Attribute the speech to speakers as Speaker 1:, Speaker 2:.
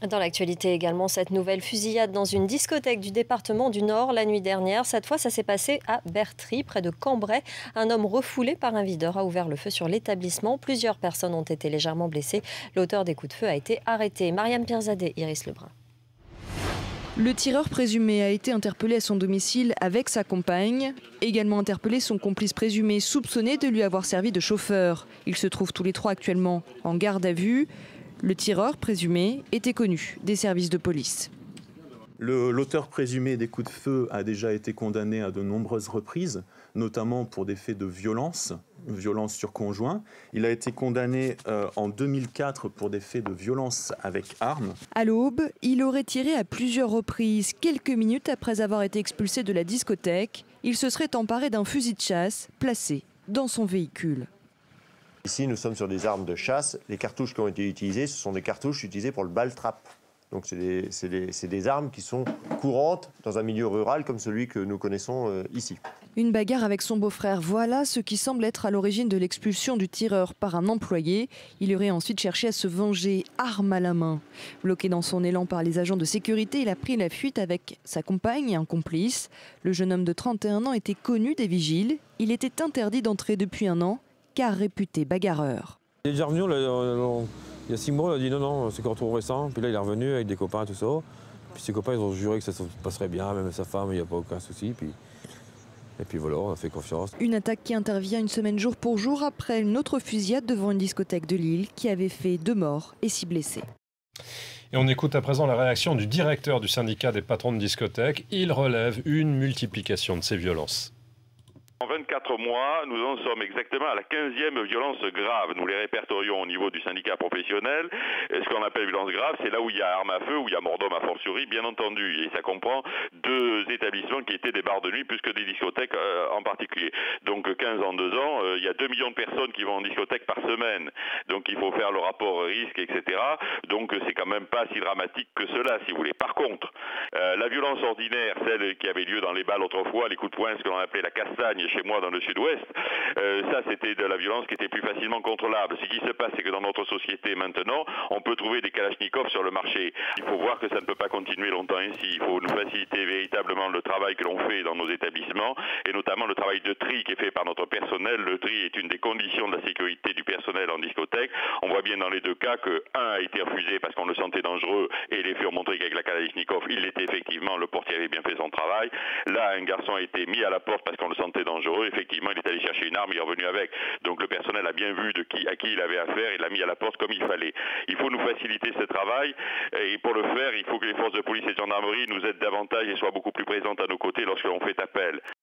Speaker 1: Dans l'actualité également, cette nouvelle fusillade dans une discothèque du département du Nord la nuit dernière. Cette fois, ça s'est passé à Bertry, près de Cambrai. Un homme refoulé par un videur a ouvert le feu sur l'établissement. Plusieurs personnes ont été légèrement blessées. L'auteur des coups de feu a été arrêté. Mariam Pierzadeh, Iris Lebrun.
Speaker 2: Le tireur présumé a été interpellé à son domicile avec sa compagne. Également interpellé son complice présumé, soupçonné de lui avoir servi de chauffeur. Ils se trouvent tous les trois actuellement en garde à vue. Le tireur présumé était connu des services de police.
Speaker 3: L'auteur présumé des coups de feu a déjà été condamné à de nombreuses reprises, notamment pour des faits de violence sur conjoint. Il a été condamné en 2004 pour des faits de violence avec arme.
Speaker 2: À l'aube, il aurait tiré à plusieurs reprises. Quelques minutes après avoir été expulsé de la discothèque, il se serait emparé d'un fusil de chasse placé dans son véhicule.
Speaker 4: Ici, nous sommes sur des armes de chasse. Les cartouches qui ont été utilisées, ce sont des cartouches utilisées pour le ball-trap. Donc c'est des armes qui sont courantes dans un milieu rural comme celui que nous connaissons ici.
Speaker 2: Une bagarre avec son beau-frère, voilà ce qui semble être à l'origine de l'expulsion du tireur par un employé. Il aurait ensuite cherché à se venger, arme à la main. Bloqué dans son élan par les agents de sécurité, il a pris la fuite avec sa compagne et un complice. Le jeune homme de 31 ans était connu des vigiles. Il était interdit d'entrer depuis un an, car réputé bagarreur.
Speaker 5: Il est déjà revenu, il y a 6 mois, il a dit non, c'est encore trop récent. Puis là, il est revenu avec des copains, tout ça. Puis ses copains, ils ont juré que ça se passerait bien, même sa femme, il n'y a pas aucun souci. Et puis voilà, on a fait confiance.
Speaker 2: Une attaque qui intervient une semaine jour pour jour après une autre fusillade devant une discothèque de Lille qui avait fait 2 morts et 6 blessés.
Speaker 6: Et on écoute à présent la réaction du directeur du syndicat des patrons de discothèques. Il relève une multiplication de ces violences.
Speaker 7: En 24 mois, nous en sommes exactement à la 15e violence grave. Nous les répertorions au niveau du syndicat professionnel. Ce qu'on appelle violence grave, c'est là où il y a arme à feu, où il y a mort d'homme a fortiori, bien entendu. Et ça comprend 2 établissements qui étaient des bars de nuit, plus que des discothèques en particulier. Donc 15 en 2 ans, il y a 2 millions de personnes qui vont en discothèque par semaine. Donc il faut faire le rapport risque, etc. Donc c'est quand même pas si dramatique que cela, si vous voulez. Par contre, la violence ordinaire, celle qui avait lieu dans les balles autrefois, les coups de poing, ce que l'on appelait la castagne, chez moi dans le sud-ouest, ça c'était de la violence qui était plus facilement contrôlable. Ce qui se passe, c'est que dans notre société maintenant, on peut trouver des kalachnikovs sur le marché. Il faut voir que ça ne peut pas continuer longtemps ainsi. Il faut nous faciliter véritablement le travail que l'on fait dans nos établissements, et notamment le travail de tri qui est fait par notre personnel. Le tri est une des conditions de la sécurité du personnel en discothèque. On voit bien dans les 2 cas que un a été refusé parce qu'on le sentait dangereux, et les faits ont montré qu'avec la kalachnikov, il l'était effectivement, le portier avait bien fait son travail. Là, un garçon a été mis à la porte parce qu'on le sentait dangereux. Effectivement, il est allé chercher une arme, il est revenu avec. Donc le personnel a bien vu à qui il avait affaire, il l'a mis à la porte comme il fallait. Il faut nous faciliter ce travail, et pour le faire, il faut que les forces de police et de gendarmerie nous aident davantage et soient beaucoup plus présentes à nos côtés lorsque l'on fait appel.